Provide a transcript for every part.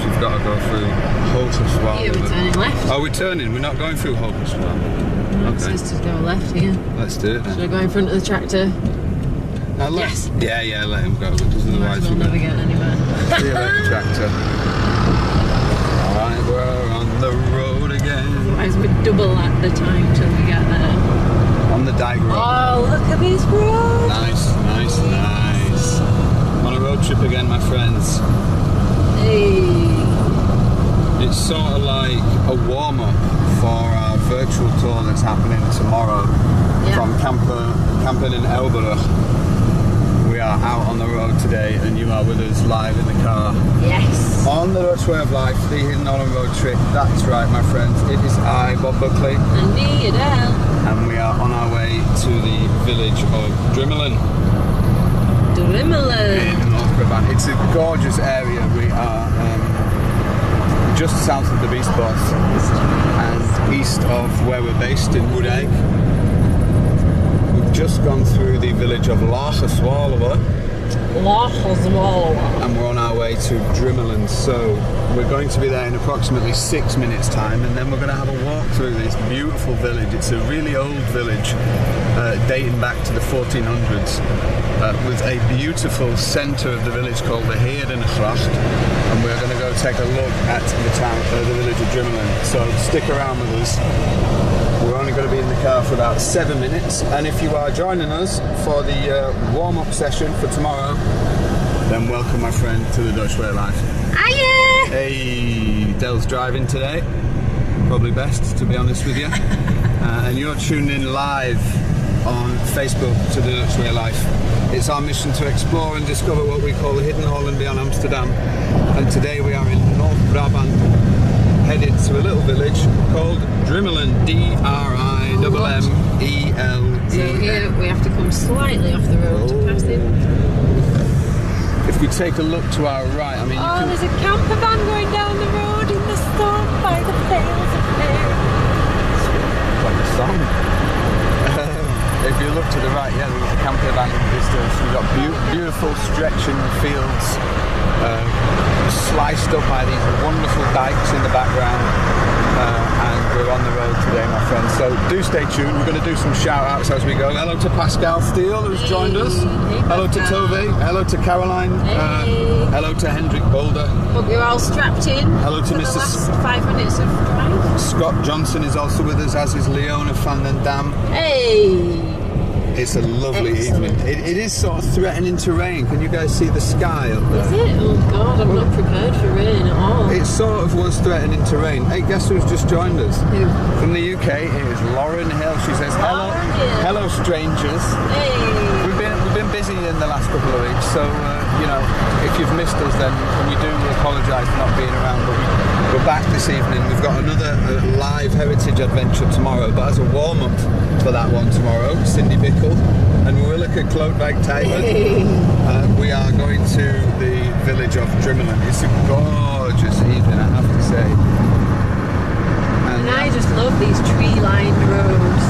we've got to go through Holkerswell. Yeah, we're turning left. Oh, we're turning. We're not going through Holkerswell. It says to go left here. Let's do it then. Should I go in front of the tractor? Yes. Yeah, let him go, because otherwise we'll never get anywhere. See you later, tractor. Alright, we're on the road again. Otherwise we double at the time till we get there. On the Dyke Road. Oh, look at this road! Nice. On a road trip again, my friends. Hey. It's sort of like a warm-up for our virtual tour that's happening tomorrow from camping in Elburg. We are out on the road today and you are with us live in the car. Yes. On the Dutch Way of Life, the Hidden Holland Road Trip. That's right, my friends. It is I, Bob Buckley. And me, Adele. And we are on our way to the village of Drimmelen. Drimmelen. In North Brabant. It's a gorgeous area. We are just south of the Beastboth and east of where we're based in Woodegg. We've just gone through the village of Lacherswallowe. And we're on our way to Drimmelen, so we're going to be there in approximately 6 minutes time, and then we're going to have a walk through this beautiful village. It's a really old village dating back to the 1400s with a beautiful centre of the village called the Heerdengracht, and we're going to go take a look at the village of Drimmelen, so stick around with us. We're only going to be in the car for about 7 minutes, and if you are joining us for the warm-up session for tomorrow, then welcome, my friend, to the Dutch Way of Life. Hiya! Hey, Del's driving today, probably best, to be honest with you. And you're tuned in live on Facebook to the Dutch Way of Life. It's our mission to explore and discover what we call the hidden Holland beyond Amsterdam. And today we are in North Brabant, headed to a little village called Drimmelen, D-R-I-M-M-E-L-E-N. So here we have to come slightly off the road to pass him. If we take a look to our right, I mean, there's a camper van going down the road in the storm by the pails of hay. Like a song. If you look to the right, there's a camper van in the distance. We've got beautiful stretching fields, sliced up by these wonderful dikes in the background, and we're on the road today, my friends. So do stay tuned. We're going to do some shout outs as we go. Hello to Pascal Steele, who's joined us. Hello to Tove. Hello to Caroline. Hello to Hendrik Boulder. Hope you're all strapped in. Hello to Mrs. Mrs. The last 5 minutes of drive. Scott Johnson is also with us, as is Leona van den Dam. Hey! It's a lovely evening. It is sort of threatening to rain. Can you guys see the sky up there? Is it? Oh God, I'm not prepared for rain at all. It sort of was threatening to rain. Hey, guess who's just joined us? Who? From the UK, it is Lauren Hill. She says, hello strangers. Hey! We've been busy in the last couple of weeks, so, you know, if you've missed us, then we do apologise for not being around, but we're back this evening. We've got another live heritage adventure tomorrow, but as a warm-up for that one tomorrow, Cindy Bickle and Willeke Klootwijk-Tijmen, we are going to the village of Drimmelen. It's a gorgeous evening, I have to say. And I just love these tree-lined roads.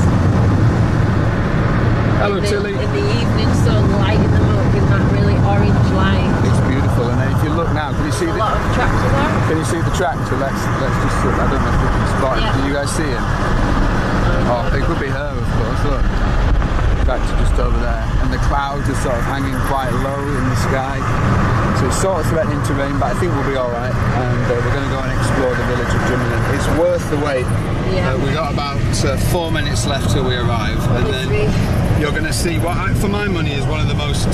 Hello, Tilly. In the evening sun, lighting them up with that really orange light. It's beautiful, and if you look now, can you see a lot of tractor there? Can you see the tractor? Let's just, I don't know if we can spot it. Can you guys see it? Oh, it could be her, of course, look. Tractor just over there. And the clouds are sort of hanging quite low in the sky. So it's sort of threatening to rain, but I think we'll be alright. And we're going to go and explore the village of Drimmelen. It's worth the wait. Yeah. We got about 4 minutes left till we arrive. And then you're going to see what, for my money, is one of the most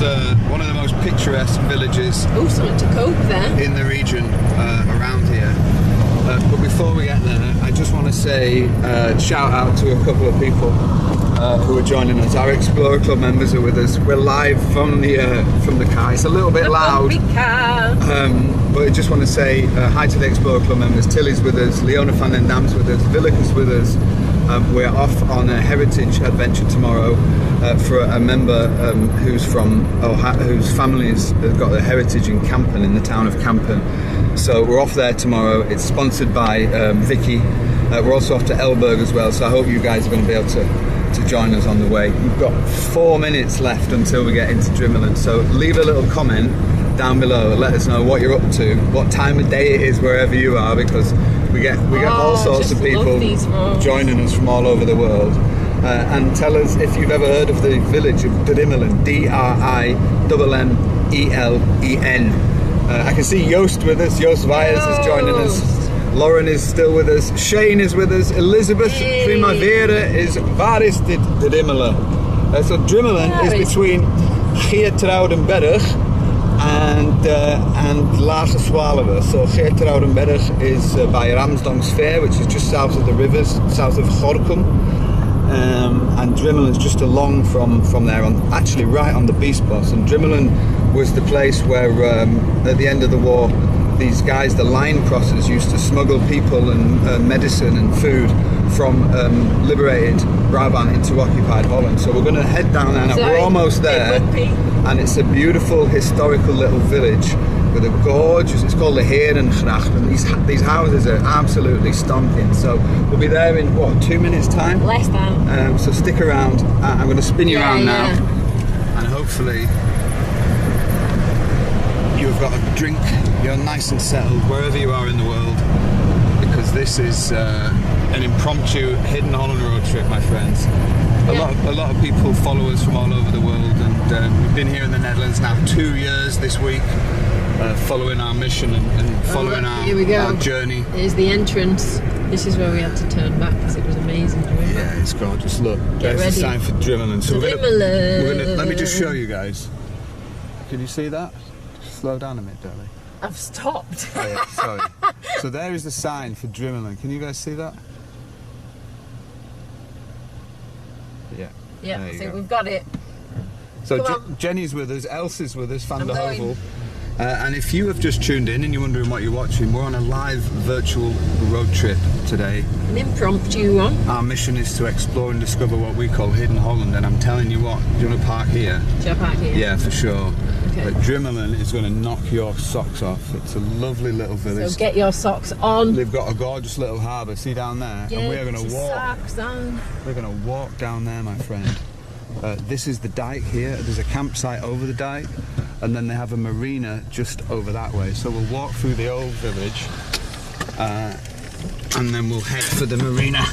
picturesque villages. Oh, something to cope there. In the region around here. But before we get there, I just want to say shout out to a couple of people who are joining us. Our Explorer Club members are with us. We're live from the car. It's a little bit loud, but I just want to say hi to the Explorer Club members. Tilly's with us, Leona van den Dam's with us, Villeke's with us. We're off on a heritage adventure tomorrow for a member whose family has got a heritage in Kampen, in the town of Kampen. So we're off there tomorrow. It's sponsored by Vicky. We're also off to Elburg as well, so I hope you guys are going to be able to join us on the way. We've got 4 minutes left until we get into Drimmelen, so leave a little comment down below and let us know what you're up to, what time of day it is wherever you are, because we get all sorts of people joining us from all over the world. And tell us if you've ever heard of the village of Drimmelen, Drimmelen. I can see Joost with us. Joost Wyers is joining us. Lauren is still with us. Shane is with us. Elizabeth Primavera is. Waar is dit Drimmelen? So Drimmelen is between Geertruidenberg and Lage Zwaluwe. So Geertruidenberg is by Ramsdongs Fair, which is just south of the rivers, south of Gorkum. And Drimmelen is just along from there, actually right on the Biesbos. And Drimmelen was the place where at the end of the war, these guys, the line crossers, used to smuggle people and medicine and food from liberated Brabant into occupied Holland. So we're going to head down there now. We're almost there, and it's a beautiful historical little village with a gorgeous, it's called the Herengracht, and these houses are absolutely stonking. So we'll be there in what, 2 minutes time? Less than. So stick around. I'm going to spin you around now, and hopefully you've got a drink, you're nice and settled wherever you are in the world, because this is an impromptu hidden Holland road trip, my friends. A lot of people follow us from all over the world, and we've been here in the Netherlands now 2 years this week, following our mission and following our journey. Here's the entrance. This is where we had to turn back because it was amazing. Yeah, it's gorgeous. Look, there's the sign for Drimmelen. So we're gonna, let me just show you guys. Can you see that? Slow down a minute, darling. I've stopped. Oh yeah, sorry. So there is the sign for Drimmelen. Can you guys see that? Yeah. Yeah, I think we've got it. So Jenny's with us, Elsie's with us, Van der Hovel. And if you have just tuned in and you're wondering what you're watching, we're on a live virtual road trip today. An impromptu one. Our mission is to explore and discover what we call hidden Holland, and I'm telling you what, do you want to park here? Shall I park here? Yeah, for sure. Okay. But Drimmelen is going to knock your socks off. It's a lovely little village. So get your socks on. They've got a gorgeous little harbour, see down there? Get and we're going to walk. Socks on. We're going to walk down there, my friend. This is the dike here. There's a campsite over the dike, and then they have a marina just over that way. So we'll walk through the old village, and then we'll head for the marina.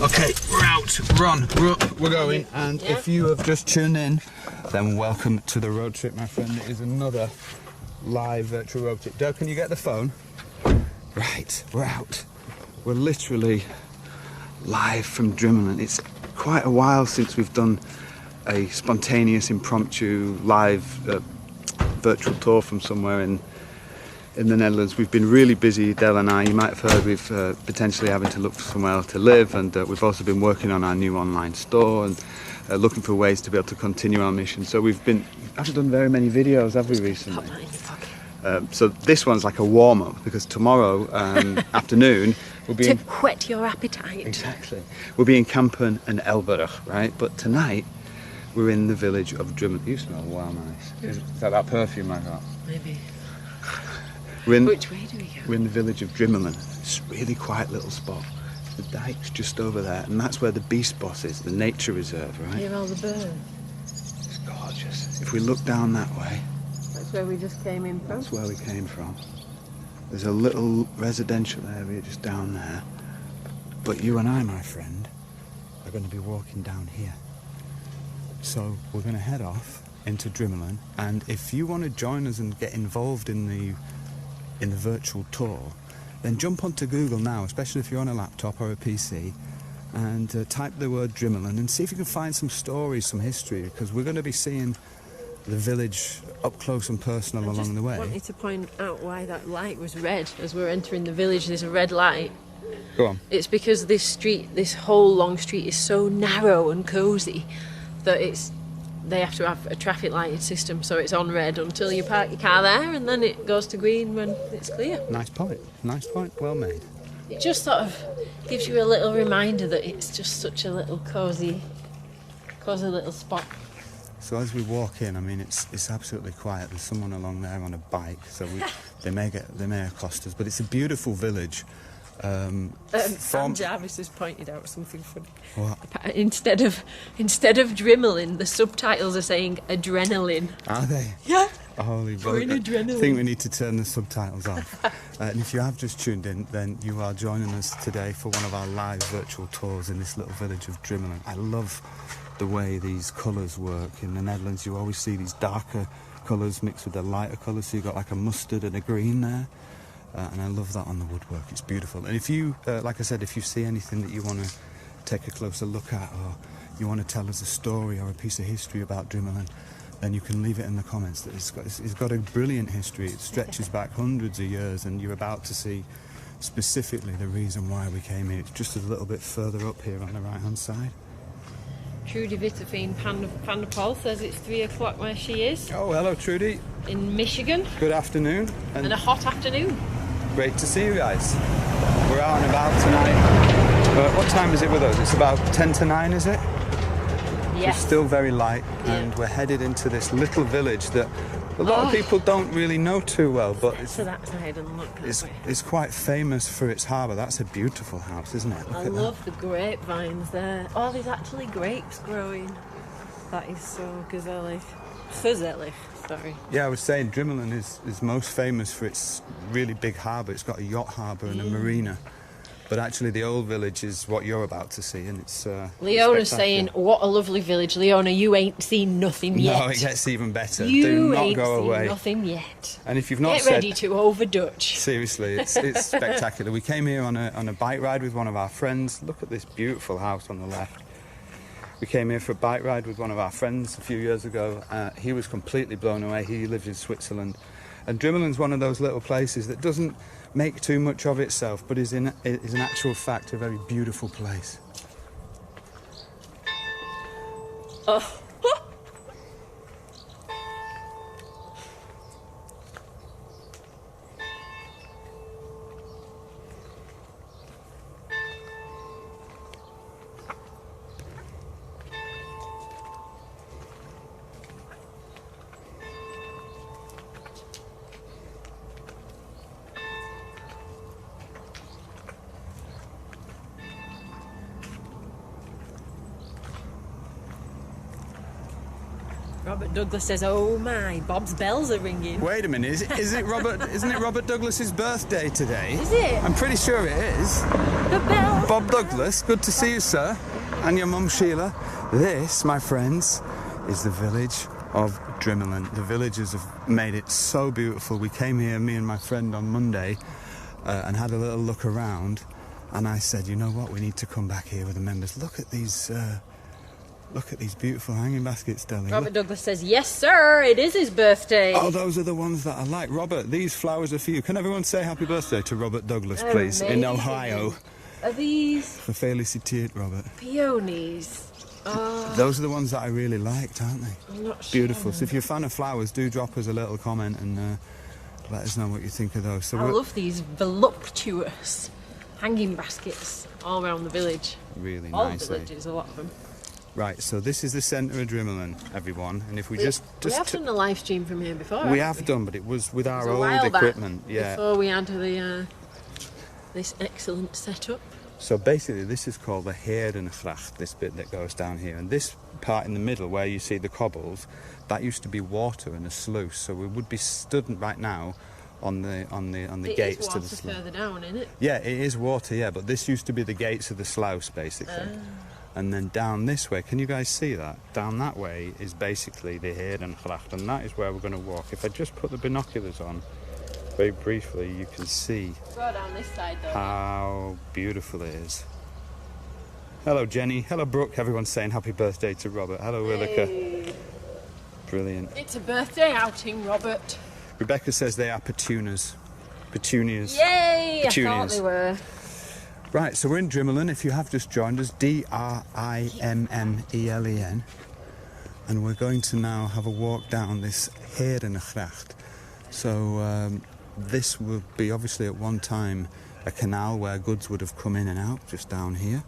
Okay, we're out. Run. We're going. And if you have just tuned in, then welcome to the road trip, my friend. It is another live virtual road trip. Doug, can you get the phone? Right, we're out. We're literally live from Drimmelen. It's quite a while since we've done a spontaneous, impromptu, live virtual tour from somewhere in the Netherlands. We've been really busy, Del and I. You might have heard we've potentially having to look for somewhere else to live, and we've also been working on our new online store and looking for ways to be able to continue our mission. So we haven't done very many videos, have we, recently? So this one's like a warm-up, because tomorrow afternoon we'll be to whet your appetite. Exactly. We'll be in Kampen and Elburg, right? But tonight we're in the village of Drimmelen. You smell wow nice. Is that perfume I got? Maybe. Which way do we go? We're in the village of Drimmelen. It's a really quiet little spot. The dike's just over there, and that's where the Biesbos is, the nature reserve, right? Hear all the birds. It's gorgeous. If we look down that way, that's where we just came in from. That's where we came from. There's a little residential area just down there. But you and I, my friend, are going to be walking down here. So we're going to head off into Drimmelen, and if you want to join us and get involved in the virtual tour, then jump onto Google now, especially if you're on a laptop or a PC, and type the word Drimmelen and see if you can find some stories, some history, because we're going to be seeing the village up close and personal along the way. I wanted to point out why that light was red as we're entering the village. There's a red light. Go on. It's because this street, this whole long street, is so narrow and cosy that they have to have a traffic lighted system, so it's on red until you park your car there, and then it goes to green when it's clear. Nice point, well made. It just sort of gives you a little reminder that it's just such a little cosy little spot. So as we walk in, I mean, it's absolutely quiet. There's someone along there on a bike, so they may accost us, but it's a beautiful village. Sam Jarvis has pointed out something funny. What? Instead of Drimmelen, the subtitles are saying adrenaline. Are they? Yeah. Holy We're in I adrenaline. think we need to turn the subtitles off. And if you have just tuned in, then you are joining us today for one of our live virtual tours in this little village of Drimmelen. I love the way these colours work. In the Netherlands, you always see these darker colours mixed with the lighter colours, so you've got like a mustard and a green there. And I love that on the woodwork, it's beautiful. And if you, like I said, if you see anything that you want to take a closer look at, or you want to tell us a story or a piece of history about Drimmelen, then you can leave it in the comments. It's got a brilliant history. It stretches back hundreds of years, and you're about to see specifically the reason why we came here. It's just a little bit further up here on the right-hand side. Trudy Witteveen van der Pol says it's 3 o'clock where she is. Oh, hello, Trudy. In Michigan. Good afternoon. And a hot afternoon. Great to see you guys. We're out and about tonight. What time is it with us? It's about 10 to 9, is it? Yes. It's still very light, and we're headed into this little village that a lot of people don't really know too well, but to that side and look. It's quite famous for its harbour. That's a beautiful house, isn't it? I love the grapevines there. Oh, there's actually grapes growing. That is so gezellig. Gezellig, sorry. Yeah, I was saying Drimmelen is most famous for its really big harbour. It's got a yacht harbour and a marina. But actually the old village is what you're about to see, and it's Leona's saying, what a lovely village. Leona, you ain't seen nothing yet. No, it gets even better. You Do not ain't go seen away. nothing yet. And if you've not Get ready to over-Dutch. Seriously, it's spectacular. We came here on a bike ride with one of our friends. Look at this beautiful house on the left. We came here for a bike ride with one of our friends a few years ago. He was completely blown away. He lives in Switzerland. And Drimmelen's one of those little places that doesn't make too much of itself, but is in actual fact a very beautiful place. Oh. Robert Douglas says, "Oh my, Bob's bells are ringing." Wait a minute, isn't it Robert Douglas's birthday today? Is it? I'm pretty sure it is. The bells. Bob Douglas, good to see you, sir. And your mum, Sheila. This, my friends, is the village of Drimmelen. The villagers have made it so beautiful. We came here, me and my friend, on Monday and had a little look around. And I said, you know what, we need to come back here with the members. Look at these beautiful hanging baskets, Deli. Robert Douglas says, "Yes, sir, it is his birthday." Oh, those are the ones that I like. Robert, these flowers are for you. Can everyone say happy birthday to Robert Douglas, please, in Ohio? Are these Félicité, Robert. peonies? Those are the ones that I really liked, aren't they? I'm not sure. Beautiful. So if you're a fan of flowers, do drop us a little comment and let us know what you think of those. So I love these voluptuous hanging baskets all around the village. Really All nice. villages, a lot of them. Right, so this is the centre of Drimmelen, everyone. And if we We just have done a live stream from here before. we haven't have done, but it was with our It was a old while back, equipment. Yeah. Before we had the this excellent setup. So basically, this is called the Herengracht, this bit that goes down here. And this part in the middle, where you see the cobbles, that used to be water and a sluice. So we would be stood right now on the gates to the sluice. Further down, isn't it? Yeah, it is water. Yeah, but this used to be the gates of the sluice, basically. And then down this way, can you guys see that? Down that way is basically the Herengracht, and that is where we're going to walk. If I just put the binoculars on, very briefly, you can see Go down this side, though. how beautiful it is. Hello, Jenny. Hello, Brooke. Everyone's saying happy birthday to Robert. Hello, Willica. Hey. Brilliant. It's a birthday outing, Robert. Rebecca says they are petunias. Petunias. Yay! Petunias. I thought they were. Right, so we're in Drimmelen. If you have just joined us, Drimmelen, and we're going to now have a walk down this Herengracht. So this would be obviously at one time a canal where goods would have come in and out, just down here.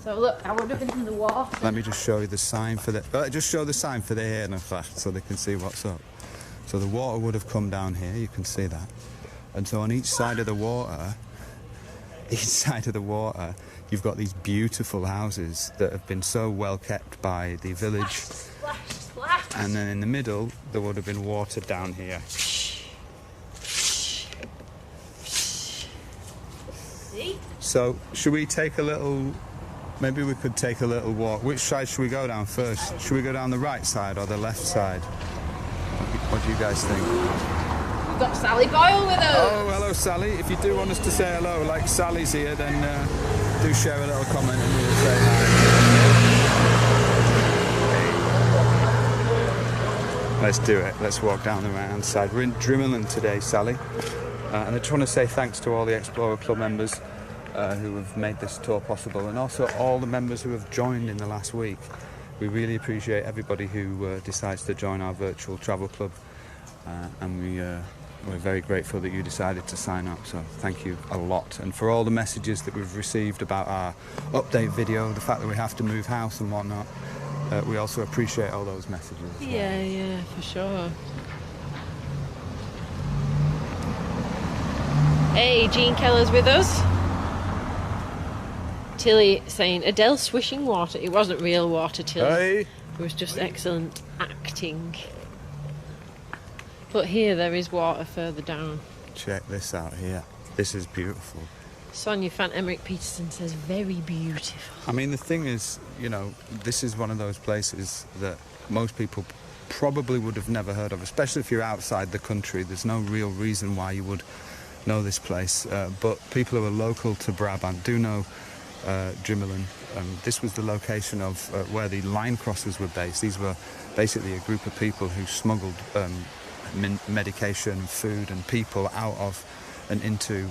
So look, I would have been in the water. Let me just show you the sign for the. Just show the sign for the Herengracht so they can see what's up. So the water would have come down here. You can see that, and so on each side of the water. Each side of the water, you've got these beautiful houses that have been so well kept by the village. Splash, splash. And then in the middle, there would have been water down here. See? So, should we take a little... Maybe we could take a little walk. Which side should we go down first? Should we go down the right side or the left side? What do you guys think? We've got Sally Boyle with us. Oh, hello, Sally. If you do want us to say hello, like Sally's here, then do share a little comment and we'll say hi. Let's do it. Let's walk down the right-hand side. We're in Drimmelen today, Sally. And I just want to say thanks to all the Explorer Club members who have made this tour possible, and also all the members who have joined in the last week. We really appreciate everybody who decides to join our virtual travel club, and we're very grateful that you decided to sign up, so thank you a lot. And for all the messages that we've received about our update video, the fact that we have to move house and whatnot, we also appreciate all those messages as well. Yeah, for sure. Hey, Jean Keller's with us. Tilly saying Adele swishing water. It wasn't real water, Tilly. Hey. It was just excellent acting. But here there is water further down. Check this out here. This is beautiful. Sonia Fan Emmerich Peterson says very beautiful. I mean, the thing is, you know, this is one of those places that most people probably would have never heard of, especially if you're outside the country. There's no real reason why you would know this place, but people who are local to Brabant do know Drimmelen. This was the location of where the line crossers were based. These were basically a group of people who smuggled medication, food and people out of and into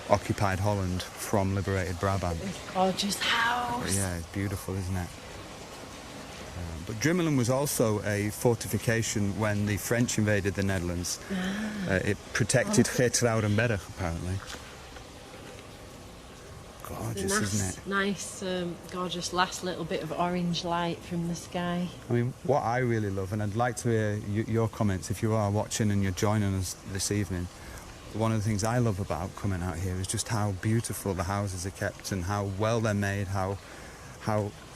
occupied Holland from liberated Brabant. Gorgeous house. Yeah, it's beautiful, isn't it? But Drimmelen was also a fortification when the French invaded the Netherlands. It protected Geertruidenberg, apparently. Gorgeous, isn't it? Nice, gorgeous last little bit of orange light from the sky. I mean, what I really love, and I'd like to hear your comments if you are watching and you're joining us this evening. One of the things I love about coming out here is just how beautiful the houses are kept and how well they're made, how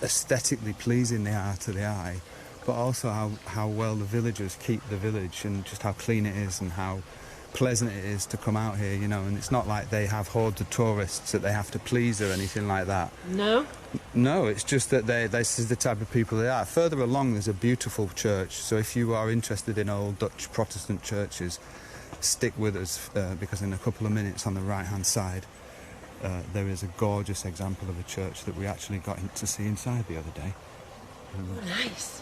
aesthetically pleasing they are to the eye, but also how well the villagers keep the village and just how clean it is and how pleasant it is to come out here, you know. And it's not like they have hordes of tourists that they have to please or anything like that. No? No, it's just that this is the type of people they are. Further along there's a beautiful church, so if you are interested in old Dutch Protestant churches, stick with us because in a couple of minutes on the right hand side there is a gorgeous example of a church that we actually got to see inside the other day. Oh, nice.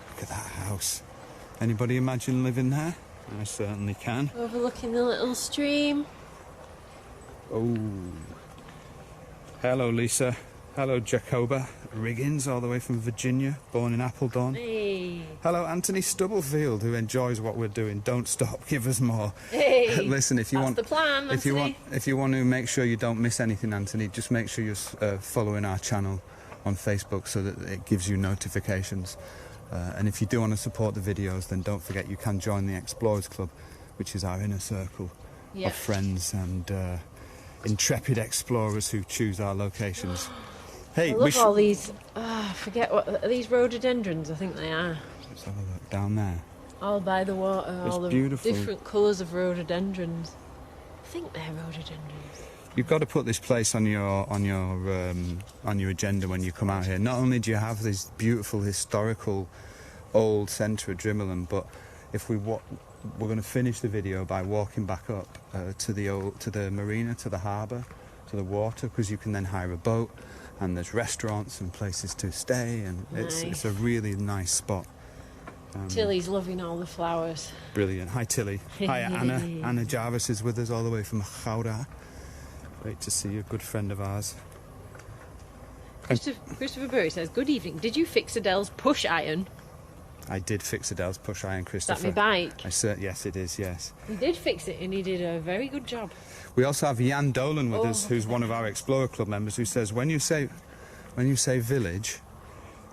Look at that house. Anybody imagine living there? I certainly can. Overlooking the little stream. Oh. Hello, Lisa. Hello, Jacoba Riggins, all the way from Virginia, born in Appledon. Hey. Hello, Anthony Stubblefield, who enjoys what we're doing. Don't stop, give us more. Hey. Listen, if you That's want, the plan, if you Anthony. want to make sure you don't miss anything, Anthony, just make sure you're following our channel on Facebook so that it gives you notifications. And if you do want to support the videos, then don't forget you can join the Explorers Club, which is our inner circle of friends and intrepid explorers who choose our locations. Hey, I love all these, I forget what, are these rhododendrons? I think they are. Let's have a look down there. All by the water, It's all the beautiful. different colours of rhododendrons. I think they're rhododendrons. You've got to put this place on your agenda when you come out here. Not only do you have this beautiful historical old centre of Drimmelen, but if we're going to finish the video by walking back up to the marina, to the harbour, to the water, because you can then hire a boat, and there's restaurants and places to stay, and it's a really nice spot. Tilly's loving all the flowers. Brilliant. Hi, Tilly. Hi, Anna. Anna Jarvis is with us all the way from Gouda. Great to see you, a good friend of ours. Christopher Burry says, good evening. Did you fix Adele's push iron? I did fix Adele's push iron, Christopher. Is that my bike? Yes, it is, yes. He did fix it and he did a very good job. We also have Jan Dolan with us, who's one of our Explorer Club members, who says, when you say village,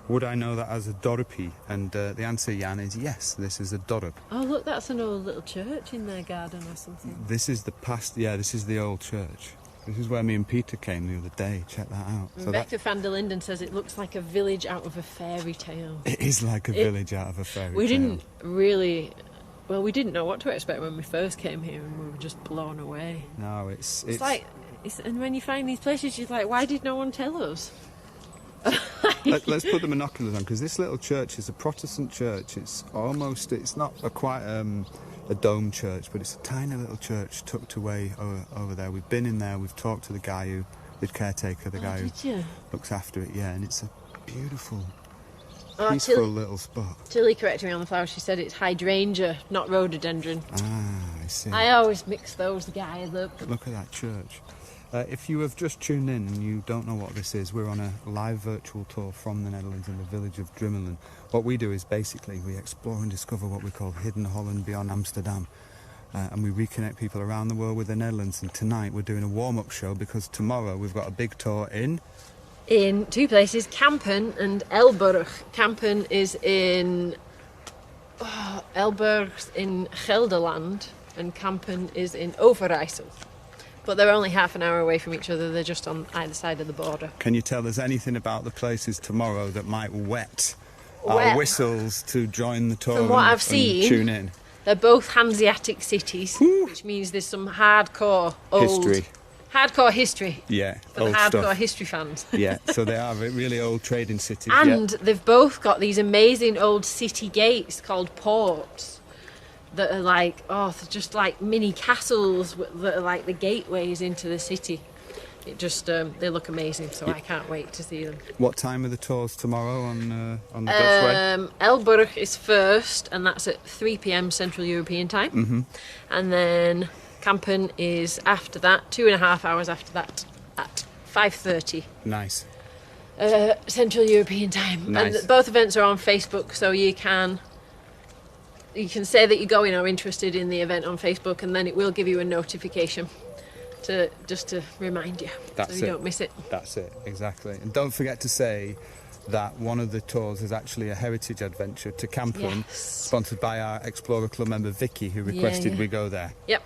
would I know that as a dorpie? And the answer, Jan, is yes, this is a dorp. Oh, look, that's an old little church in their garden or something. This is the past, yeah, this is the old church. This is where me and Peter came the other day. Check that out. Rebecca van der Linden says it looks like a village out of a fairy tale. It is like a village out of a fairy tale. We didn't really... Well, we didn't know what to expect when we first came here, and we were just blown away. No, it's like... and when you find these places, you're like, why did no one tell us? Let's put the binoculars on, because this little church is a Protestant church. It's not quite a dome church, but it's a tiny little church tucked away over there. We've been in there, we've talked to the caretaker, the guy who looks after it, yeah, and it's a beautiful, peaceful little spot. Tilly corrected me on the flower. She said it's hydrangea, not rhododendron. Ah, I see. I always mix those guys up. Look at that church. If you have just tuned in and you don't know what this is, we're on a live virtual tour from the Netherlands in the village of Drimmelen. What we do is basically we explore and discover what we call hidden Holland beyond Amsterdam. And we reconnect people around the world with the Netherlands. And tonight we're doing a warm-up show because tomorrow we've got a big tour in two places, Kampen and Elburg. Kampen is in... Elburg's in Gelderland and Kampen is in Overijssel. But they're only half an hour away from each other. They're just on either side of the border. Can you tell us anything about the places tomorrow that might whet our whistles to join the tour? From what I've seen, tune in. They're both Hanseatic cities, which means there's some hardcore history. Hardcore history. Yeah, for the hardcore history fans. Yeah, so they are really old trading cities. And they've both got these amazing old city gates called ports. That are like, they're just like mini castles that are like the gateways into the city. It just, they look amazing, so I can't wait to see them. What time are the tours tomorrow on the Dutch way? Elburg is first, and that's at 3 p.m. Central European time. Mm-hmm. And then Kampen is after that, 2.5 hours after that, at 5:30. Nice. Central European time. Nice. And both events are on Facebook, so you can say that you're going or interested in the event on Facebook, and then it will give you a notification to remind you, so you don't miss it. That's it, exactly. And don't forget to say that one of the tours is actually a heritage adventure to Kampen, sponsored by our Explorer Club member Vicky, who requested we go there. Yep.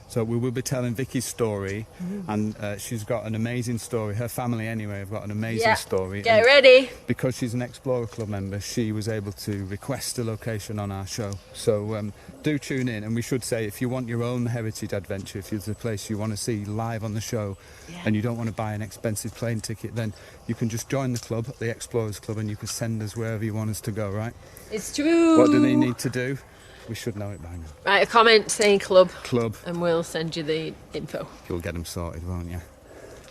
So we will be telling Vicky's story, and she's got an amazing story. Her family, anyway, have got an amazing story. Get ready. Because she's an Explorer Club member, she was able to request a location on our show. So do tune in, and we should say, if you want your own heritage adventure, if there's a place you want to see live on the show, and you don't want to buy an expensive plane ticket, then you can just join the club, the Explorers Club, and you can send us wherever you want us to go, right? It's true. What do they need to do? We should know it by now. Write a comment saying club, and we'll send you the info. You'll get them sorted, won't you?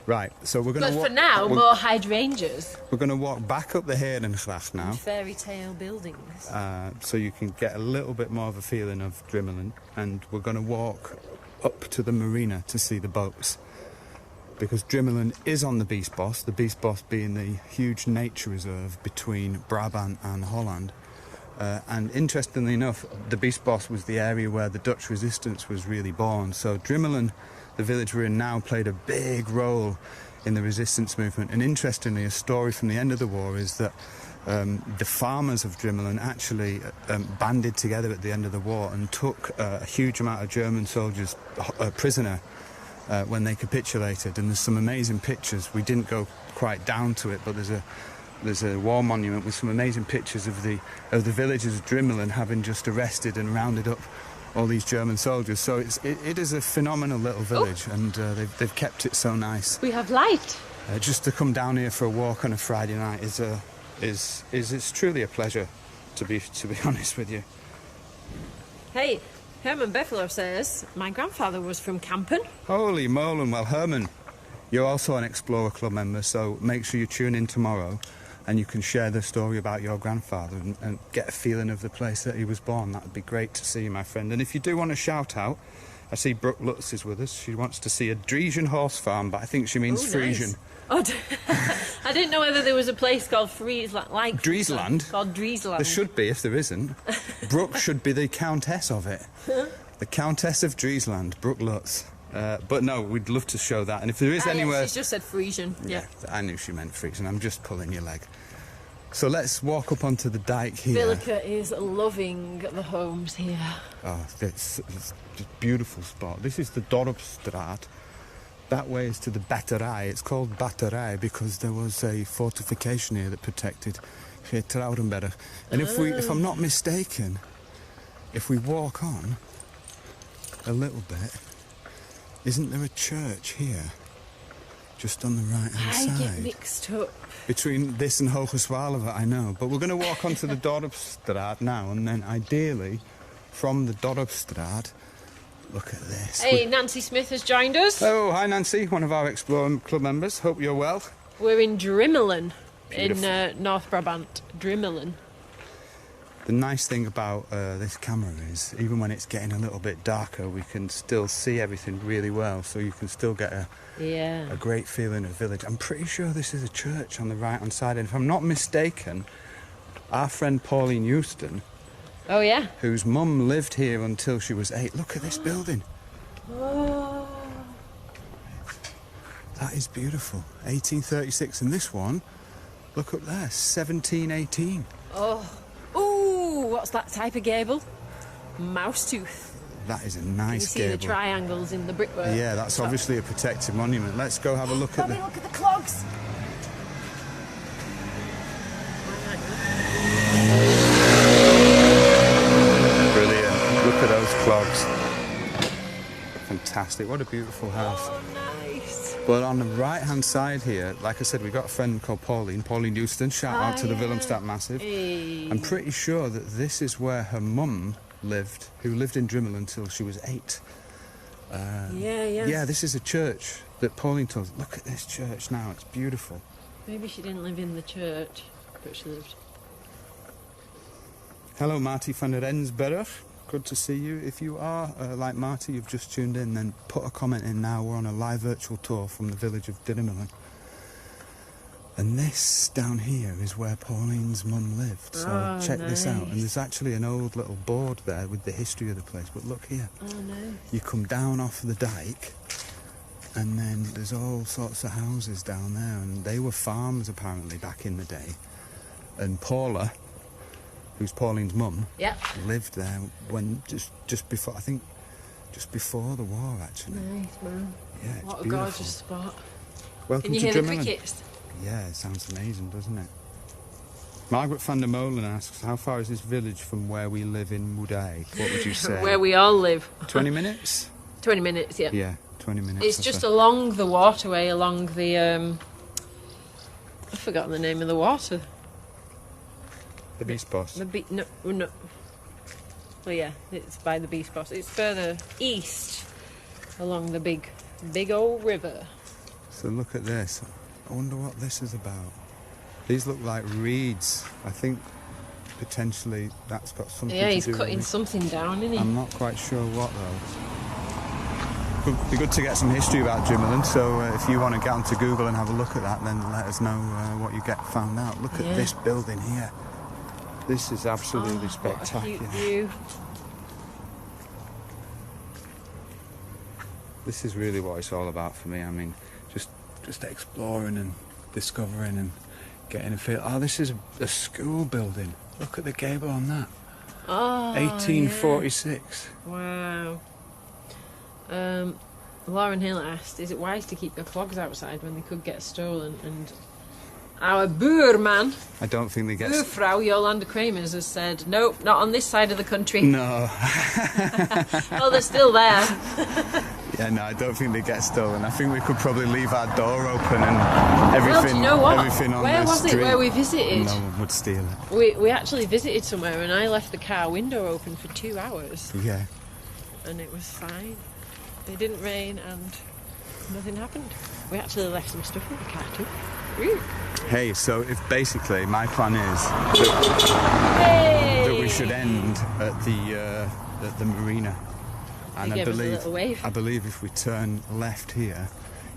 Right, so we're going to But for now, more hydrangeas. We're going to walk back up the Herengracht now. Fairy tale buildings. So you can get a little bit more of a feeling of Drimmelen. And we're going to walk up to the marina to see the boats. Because Drimmelen is on the Biesbos, the Biesbos being the huge nature reserve between Brabant and Holland. And interestingly enough, the Biesbos was the area where the Dutch resistance was really born. So Drimmelen, the village we're in now, played a big role in the resistance movement. And interestingly, a story from the end of the war is that the farmers of Drimmelen actually banded together at the end of the war and took a huge amount of German soldiers prisoner when they capitulated. And there's some amazing pictures. We didn't go quite down to it, but there's a war monument with some amazing pictures of the villagers of Drimmelen having just arrested and rounded up all these German soldiers. So it is a phenomenal little village, and they've kept it so nice. We have light. Just to come down here for a walk on a Friday night is it's truly a pleasure, to be honest with you. Hey, Herman Beffler says my grandfather was from Kampen. Holy moly! Well, Herman, you're also an Explorer Club member, so make sure you tune in tomorrow. And you can share the story about your grandfather and get a feeling of the place that he was born. That would be great to see, my friend. And if you do want to shout out, I see Brooke Lutz is with us. She wants to see a Driesen horse farm, but I think she means Friesian. Nice. I didn't know whether there was a place called like Driesland. Called Driesland. There should be, if there isn't. Brooke should be the countess of it. The Countess of Driesland, Brooke Lutz. But no, we'd love to show that. And if there is anywhere... Yes, she just said Frisian. Yeah, I knew she meant Frisian. I'm just pulling your leg. So let's walk up onto the dike here. Villica is loving the homes here. Oh, it's a beautiful spot. This is the Dorpsstraat. that way is to the battery. It's called battery because there was a fortification here that protected Traurenberg. And if I'm not mistaken, if we walk on a little bit, isn't there a church here? Just on the right-hand side. I get mixed up. Between this and Hogeswalve, I know. But we're going to walk onto the Dorpsstraat now, and then ideally, from the Dorpsstraat, look at this. Hey, Nancy Smith has joined us. Oh, hi Nancy, one of our Explore Club members. Hope you're well. We're in Drimmelen, Beautiful. in North Brabant. Drimmelen. The nice thing about this camera is, even when it's getting a little bit darker, we can still see everything really well, so you can still get a great feeling of village. I'm pretty sure this is a church on the right-hand side, and if I'm not mistaken, our friend Pauline Houston, Oh, yeah? whose mum lived here until she was 8. Look at this building. Oh. That is beautiful. 1836, and this one, look up there, 1718. Oh. Ooh, what's that type of gable? Mouse tooth. That is a You nice see gable. the triangles in the brickwork. Yeah, that's obviously a protected monument. Let's go have a look at Mommy, the... look at the clogs. Brilliant. Look at those clogs. Fantastic. What a beautiful house. Oh, nice. But on the right-hand side here, like I said, we've got a friend called Pauline Houston. Shout out to the Willemstad Massive. Hey. I'm pretty sure that this is where her mum lived, who lived in Drimmelen until she was 8. Yeah, this is a church that Pauline told us. Look at this church now, it's beautiful. Maybe she didn't live in the church, but she lived. Hello, Marty van der Rensberg. Good to see you. If you are like Marty, you've just tuned in, then put a comment in now. We're on a live virtual tour from the village of Drimmelen. And this down here is where Pauline's mum lived. So check this out. And there's actually an old little board there with the history of the place. But look here. Oh, no. You come down off the dike, and then there's all sorts of houses down there. And they were farms, apparently, back in the day. And Paula, who's Pauline's mum, lived there when just before, I think, just before the war, actually. Nice, man. Yeah, it's what a beautiful. gorgeous spot. Welcome Can you to hear the Drimmelen. crickets? Yeah, it sounds amazing, doesn't it? Margaret van der Molen asks, how far is this village from where we live in Moerdijk? What would you say? Where we all live. 20 minutes? 20 minutes, yeah. Yeah, 20 minutes. It's just along the waterway, along the, I've forgotten the name of the water. The Biesbos. No. Well, yeah, it's by the Biesbos. It's further east, along the big old river. So look at this. I wonder what this is about. These look like reeds. I think potentially that's got something to do with... Yeah, he's cutting something down, isn't he? I'm not quite sure what though. It'd be good to get some history about Drimmelen, so if you want to get onto Google and have a look at that, then let us know what you get found out. Look at this building here. This is absolutely spectacular. What a cute view. This is really what it's all about for me. I mean, just exploring and discovering and getting a feel. Oh, this is a school building. Look at the gable on that. Oh, 1846. Yeah. Wow. Lauren Hill asked, is it wise to keep your clogs outside when they could get stolen? And our buurman, I don't think they get... buurvrouw Jolanda Kramers has said, nope, not on this side of the country. No. Oh, they're still there. Yeah, no, I don't think they get stolen. I think we could probably leave our door open and everything, Well, do you know what? everything on Where the was street. it where we visited? No one would steal it. We actually visited somewhere and I left the car window open for 2 hours Yeah. and it was fine. It didn't rain and nothing happened. We actually left some stuff in the car too. Ooh. Hey, so if basically my plan is that we should end at the marina, and They gave us a little wave. I believe if we turn left here,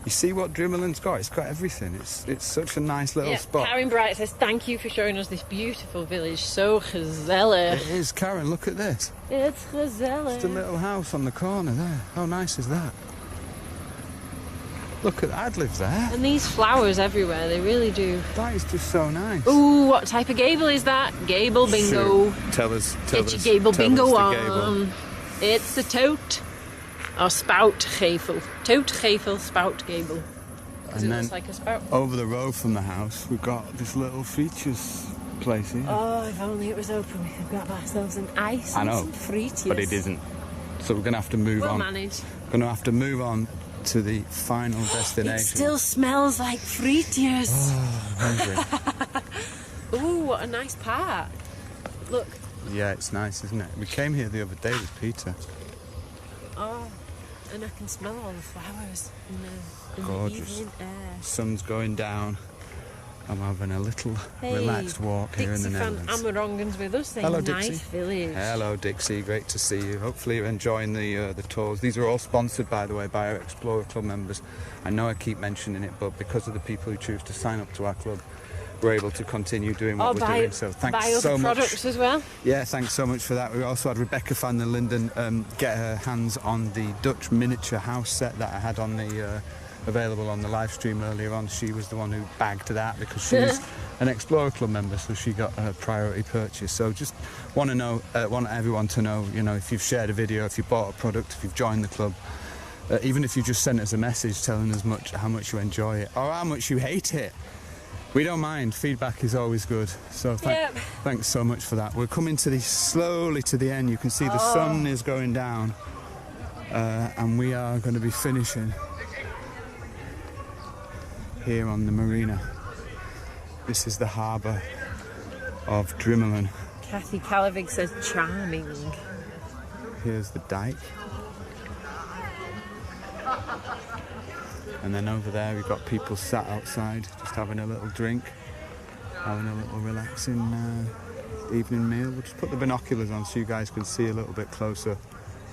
you see what Drimmelen's got. It's got everything. It's such a nice little spot. Karen Bright says, thank you for showing us this beautiful village. So gezellig. It is, Karen. Look at this. It's gezellig. Just a little house on the corner there. How nice is that? Look at that. I'd live there. And these flowers everywhere, they really do. That is just so nice. Ooh, what type of gable is that? Gable bingo. Sure. Tell us. Get your gable bingo the on. gable. It's a tote. Or spoutgevel. Tootgevel, spoutgevel. Because it looks like a spout. Over the road from the house, we've got this little features place here. Oh, if only it was open, we could grab ourselves an ice and some fritters. But it isn't. So we're going to have to move on. We'll manage. Going to have to move on to the final destination. It still smells like fritters. Oh, hungry. Ooh, what a nice park. Look. Yeah, it's nice, isn't it? We came here the other day with Peter. Oh, and I can smell all the flowers in the Gorgeous. evening air. Sun's going down. I'm having a little relaxed walk here in the Netherlands. Dixie van Amerongen's with us. Hello, nice Dixie. village. Hello, Dixie. Great to see you. Hopefully you're enjoying the tours. These are all sponsored, by the way, by our Explorer Club members. I know I keep mentioning it, but because of the people who choose to sign up to our club, we're able to continue doing what we're doing. So thanks so much. Products as well. Yeah, thanks so much for that. We also had Rebecca van der Linden get her hands on the Dutch miniature house set that I had on the available on the live stream earlier on. She was the one who bagged that because she's an Explorer Club member, so she got a priority purchase. So just want everyone to know, you know, if you've shared a video, if you bought a product, if you've joined the club, even if you just sent us a message telling us how much you enjoy it or how much you hate it. We don't mind. Feedback is always good. So thanks so much for that. We're coming slowly to the end. You can see the sun is going down, and we are going to be finishing here on the marina. This is the harbour of Drimmelen. Kathy Calavig says charming. Here's the dike. And then over there we've got people sat outside just having a little drink, having a little relaxing evening meal. We'll just put the binoculars on so you guys can see a little bit closer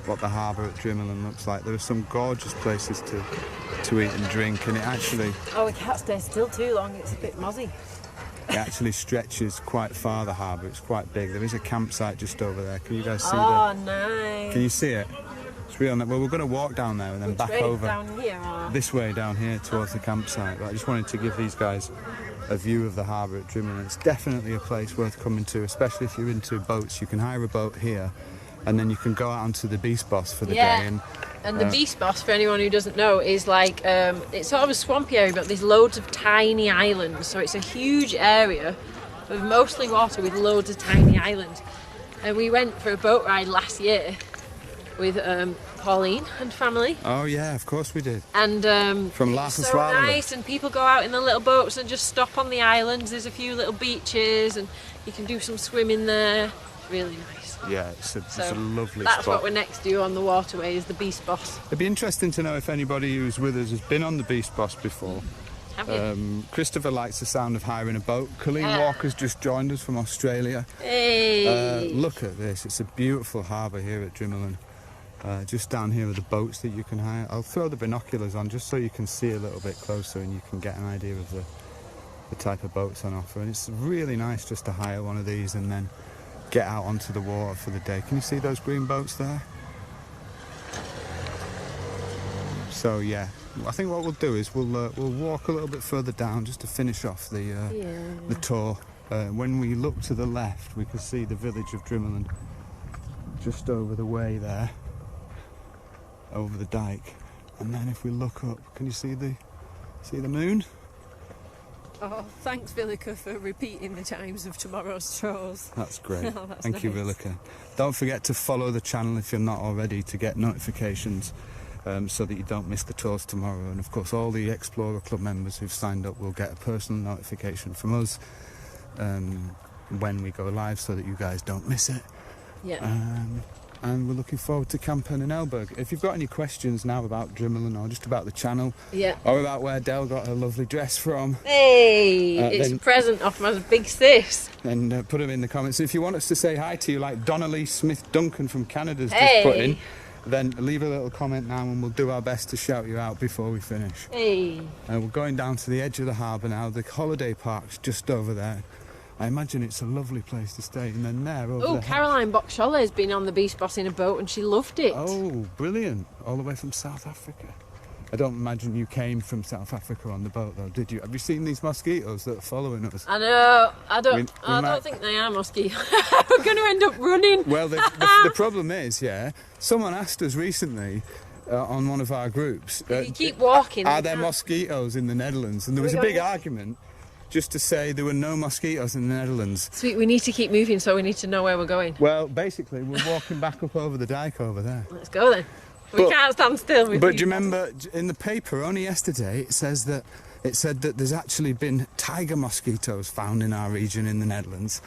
what the harbour at Drimmelen looks like. There are some gorgeous places to eat and drink, and it actually... Oh, we can't stay still too long, it's a bit mozzy. It actually stretches quite far, the harbour. It's quite big. There is a campsite just over there. Can you guys see nice. Can you see it? It's real nice. Well, we're going to walk down there and then back over down here, or? This way down here towards the campsite. But I just wanted to give these guys a view of the harbour at Drimmelen. It's definitely a place worth coming to, especially if you're into boats. You can hire a boat here, and then you can go out onto the Beastbos for the day. And the Beastbos, for anyone who doesn't know, is like it's sort of a swampy area, but there's loads of tiny islands. So it's a huge area with mostly water with loads of tiny islands. And we went for a boat ride last year with Pauline and family. Oh yeah, of course we did. And from it's so nice, and people go out in the little boats and just stop on the islands. There's a few little beaches, and you can do some swimming there. It's really nice. Yeah, it's a lovely that's spot. what we're next to on the waterway, is the Beastbos. It'd be interesting to know if anybody who's with us has been on the Beastbos before. Have you? Christopher likes the sound of hiring a boat. Colleen Walker's just joined us from Australia. Hey! Look at this. It's a beautiful harbour here at Drimmelen. Just down here are the boats that you can hire. I'll throw the binoculars on just so you can see a little bit closer and you can get an idea of the type of boats on offer. And it's really nice just to hire one of these and then get out onto the water for the day. Can you see those green boats there? So yeah, I think what we'll do is we'll walk a little bit further down just to finish off the tour. When we look to the left, we can see the village of Drimmelen just over the way there, over the dike. And then if we look up, can you see the moon? Oh, thanks, Villica, for repeating the times of tomorrow's strolls. That's great. Oh, that's Thank you, nice. Villica. Don't forget to follow the channel if you're not already to get notifications so that you don't miss the tours tomorrow. And of course, all the Explorer Club members who've signed up will get a personal notification from us when we go live so that you guys don't miss it. Yeah. And we're looking forward to Kampen and Elburg. If you've got any questions now about Drimmelen or just about the channel, or about where Del got her lovely dress from, hey, it's a present off my big sis. Then put them in the comments. If you want us to say hi to you, like Donnelly Smith Duncan from Canada's just put in, then leave a little comment now and we'll do our best to shout you out before we finish. Hey. We're going down to the edge of the harbour now. The holiday park's just over there. I imagine it's a lovely place to stay. And then there, over Oh, Caroline Boxsholle has been on the Beastbos in a boat and she loved it. Oh, brilliant. All the way from South Africa. I don't imagine you came from South Africa on the boat, though, did you? Have you seen these mosquitoes that are following us? I know. I don't think they are mosquitoes. We're going to end up running. Well, the problem is, someone asked us recently, on one of our groups. If you keep walking... Are there mosquitoes in the Netherlands? And there was a big argument just to say there were no mosquitoes in the Netherlands. Sweet, we need to keep moving, so we need to know where we're going. Well, basically, we're walking back up over the dike over there. Let's go then. We can't stand still. But do you remember in the paper only yesterday it said that there's actually been tiger mosquitoes found in our region in the Netherlands,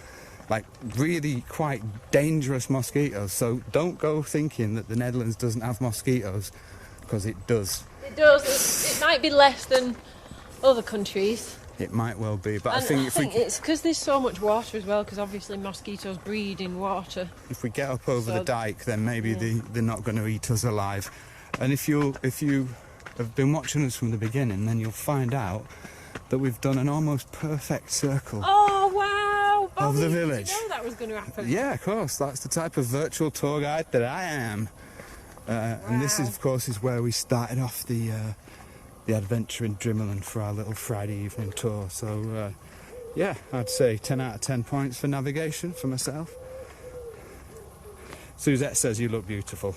like really quite dangerous mosquitoes. So don't go thinking that the Netherlands doesn't have mosquitoes, because it does. It does. It might be less than other countries. It might well be, but And I think it's because there's so much water as well, because obviously mosquitoes breed in water. if we get up over the dike, then maybe they're not going to eat us alive. And if you have been watching us from the beginning, then you'll find out that we've done an almost perfect circle Oh, wow! of Bobby, the village. Did you know that was going to happen? Yeah, of course. That's the type of virtual tour guide that I am. And this is, of course, is where we started off the adventure in Drimmelen for our little Friday evening tour. So, yeah, I'd say 10 out of 10 points for navigation for myself. Suzette says you look beautiful.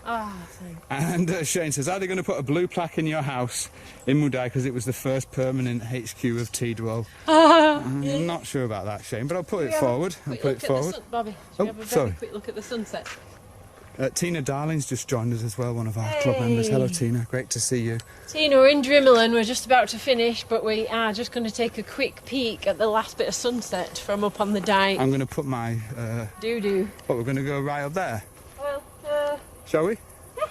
Oh, thanks. And Shane says, are they going to put a blue plaque in your house in Moudai because it was the first permanent HQ of Tidwell? I'm not sure about that, Shane, but I'll put it forward. I'll put it forward. Bobby, should we have a very quick look at the sunset? Tina Darling's just joined us as well, one of our club members. Hello, Tina. Great to see you. Tina, we're in Drimmelen. We're just about to finish, but we are just going to take a quick peek at the last bit of sunset from up on the dike. I'm going to put my... Do. What, we're going to go right up there? Well, Shall we? Yeah.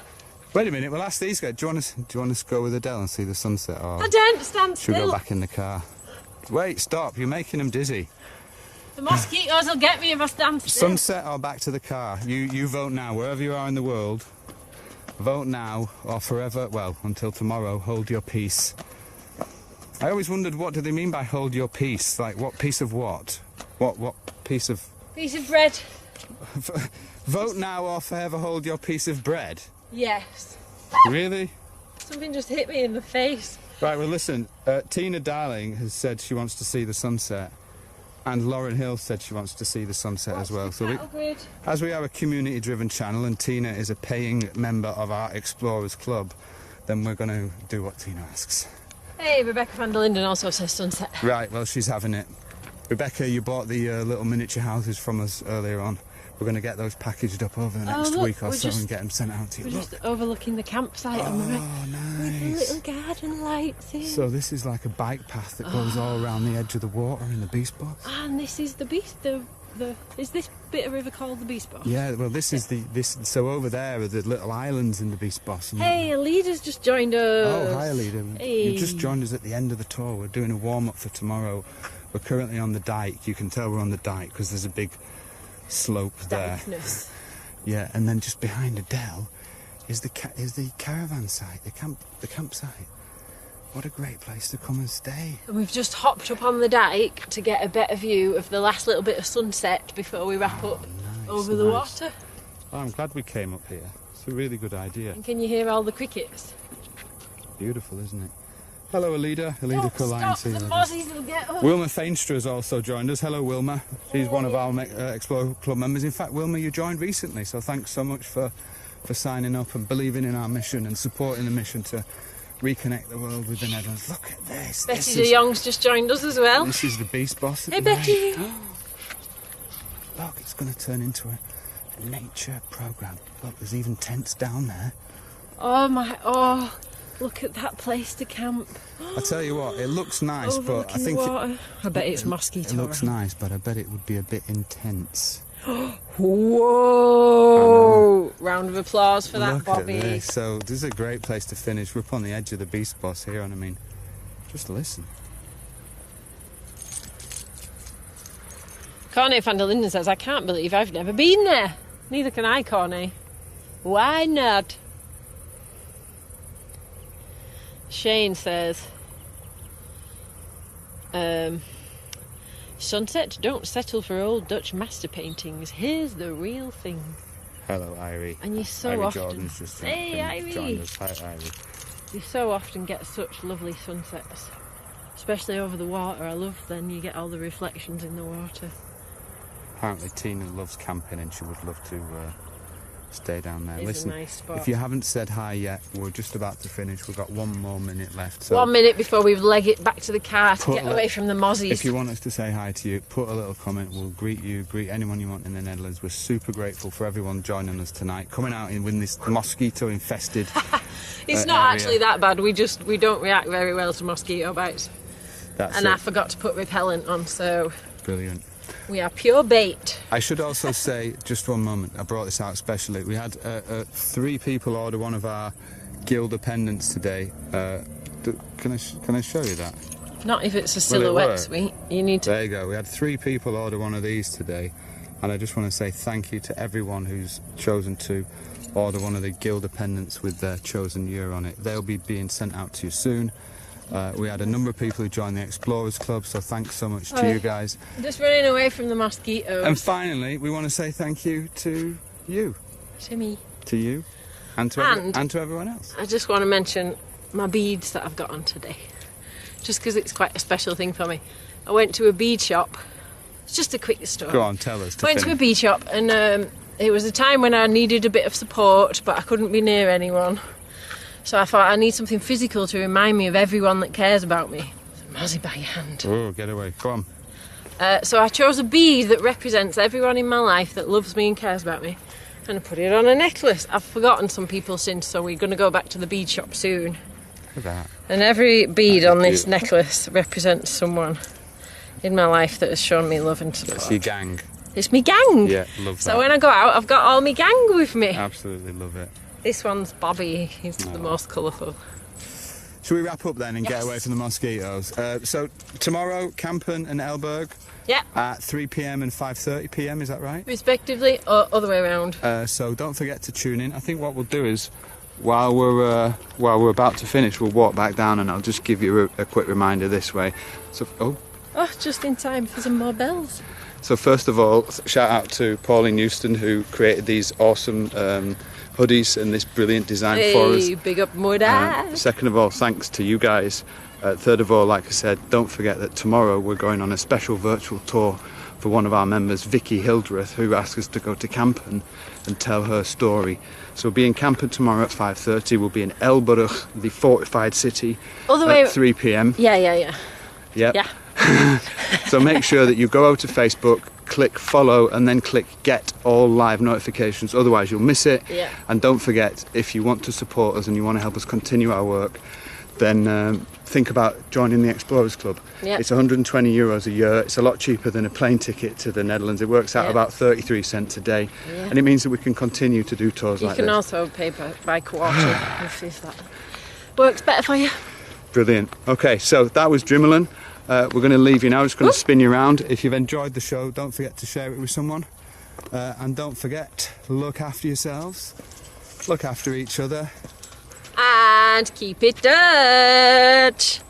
Wait a minute, we'll ask these guys. Do you want us to go with Adele and see the sunset? Or I don't stand should we still. go back in the car? Wait, stop. You're making them dizzy. The mosquitoes will get me if I stand still. Sunset or back to the car? You vote now, wherever you are in the world. Vote now or forever, well, until tomorrow, hold your peace. I always wondered, what do they mean by hold your peace? Like, what piece of what? What piece of... Piece of bread. Vote now or forever hold your piece of bread? Yes. Really? Something just hit me in the face. Right, well listen, Tina Darling has said she wants to see the sunset. And Lauren Hill said she wants to see the sunset as well. So as we are a community-driven channel and Tina is a paying member of our Explorers Club, then we're going to do what Tina asks. Hey, Rebecca van der Linden also says sunset. Right, well, she's having it. Rebecca, you bought the little miniature houses from us earlier on. We're going to get those packaged up over the next week or so and get them sent out to you. We're just overlooking the campsite on the right. Nice. With the little garden lights in. So this is like a bike path that goes all around the edge of the water in the Beast Box. And this is the Beast. Is this bit of river called the Beast Box? Yeah, well, this is so over there are the little islands in the Beast Box. Hey, Alida's just joined us. Oh, hi, Alida. Hey. You've just joined us at the end of the tour. We're doing a warm-up for tomorrow. We're currently on the dike. You can tell we're on the dike because there's a big slope there. Dikeness. Yeah, and then just behind Adele is the caravan site, the campsite. What a great place to come and stay. And we've just hopped up on the dike to get a better view of the last little bit of sunset before we wrap up over the water. Oh, I'm glad we came up here. It's a really good idea. And can you hear all the crickets? Beautiful, isn't it? Hello, Alida. Alida Colline. Stop, the mozzies will get us. Wilma Feinstra has also joined us. Hello, Wilma. She's one of our Explore Club members. In fact, Wilma, you joined recently, so thanks so much for signing up and believing in our mission and supporting the mission to reconnect the world with the Netherlands. Look at this. Betty de Jong's just joined us as well. This is the Beast Boss. Hey, Betty. Look, it's going to turn into a nature programme. Look, there's even tents down there. Oh, look at that place to camp. I tell you what, it looks nice, but I think I bet it's mosquito. It looks nice, but I bet it would be a bit intense. Whoa! Round of applause for that, Bobby. Look at this. So this is a great place to finish. We're up on the edge of the Beast Boss here, and I mean, just listen. Corne van der Linden says, I can't believe I've never been there. Neither can I, Corne. Why not? Shane says, sunset, don't settle for old Dutch master paintings. Here's the real thing. Hello, Irie. And you so Irie often... Jordan's just hey, Irie! joined us. Hi, Irie. You so often get such lovely sunsets. Especially over the water. I love then you get all the reflections in the water. Apparently Tina loves camping and she would love to stay down there. It's Listen, a nice spot. if you haven't said hi yet, we're just about to finish. We've got 1 more minute left. So 1 minute before we leg it back to the car to Put get a- away from the mozzies. if you want us to say hi to you, put a little comment. We'll greet you, greet anyone you want in the Netherlands. We're super grateful for everyone joining us tonight, coming out in this mosquito-infested It's not area. actually that bad. We don't react very well to mosquito bites. That's And it. I forgot to put repellent on, so Brilliant. we are pure bait. I should also say, just 1 moment, I brought this out especially. We had 3 people order one of our Gilda pendants today. Can I show you that? Not if it's a Will it silhouette, work? sweet. You need to. There you go. We had 3 people order one of these today, and I just want to say thank you to everyone who's chosen to order one of the Gilda pendants with their chosen year on it. They'll be being sent out to you soon. We had a number of people who joined the Explorers Club, so thanks so much to you guys. Just running away from the mosquitoes. And finally, we want to say thank you to you, To me. to you, and to everyone else. I just want to mention my beads that I've got on today. Just because it's quite a special thing for me. I went to a bead shop. It's just a quick story. Go on, tell us. Went to a bead shop and it was a time when I needed a bit of support, but I couldn't be near anyone. So I thought I need something physical to remind me of everyone that cares about me. Mozzie by your hand. Oh, get away. Go on. So I chose a bead that represents everyone in my life that loves me and cares about me. And I put it on a necklace. I've forgotten some people since, so we're going to go back to the bead shop soon. Look at that. And every bead on this Beautiful. necklace represents someone in my life that has shown me love and support. It's your gang. It's me gang. Yeah, love that. So when I go out, I've got all my gang with me. Absolutely love it. This one's Bobby. He's the most colourful. Should we wrap up then and get Yes. away from the mosquitoes? So tomorrow, Kampen and Elburg Yeah, at 3 p.m. and 5:30 p.m. Is that right? respectively, or other way around. So don't forget to tune in. I think what we'll do is, while we're about to finish, we'll walk back down and I'll just give you a quick reminder this way. So Oh, just in time for some more bells. So first of all, shout out to Pauline Houston who created these awesome hoodies and this brilliant design for us. Hey, big up Mudad. Second of all, thanks to you guys. Third of all, like I said, don't forget that tomorrow we're going on a special virtual tour for one of our members, Vicky Hildreth, who asked us to go to Kampen and tell her story. So we'll be in Kampen tomorrow at 5:30. We'll be in Elburg, the fortified city, Other way. at 3 p.m. Yeah. Yep. Yeah. So make sure that you go over to Facebook, click follow, and then click get all live notifications, otherwise you'll miss it. Yeah. And don't forget, if you want to support us and you want to help us continue our work, then think about joining the Explorers Club. Yeah. It's €120 a year. It's a lot cheaper than a plane ticket to the Netherlands. It works out Yeah. about 33 cents a day. Yeah. And it means that we can continue to do tours You like can this. also pay by quarter if that works better for you. Brilliant. Okay, so that was Drimmelen. We're going to leave you now. Just going to spin you around. If you've enjoyed the show, don't forget to share it with someone. And don't forget, look after yourselves, look after each other. And keep it Dutch.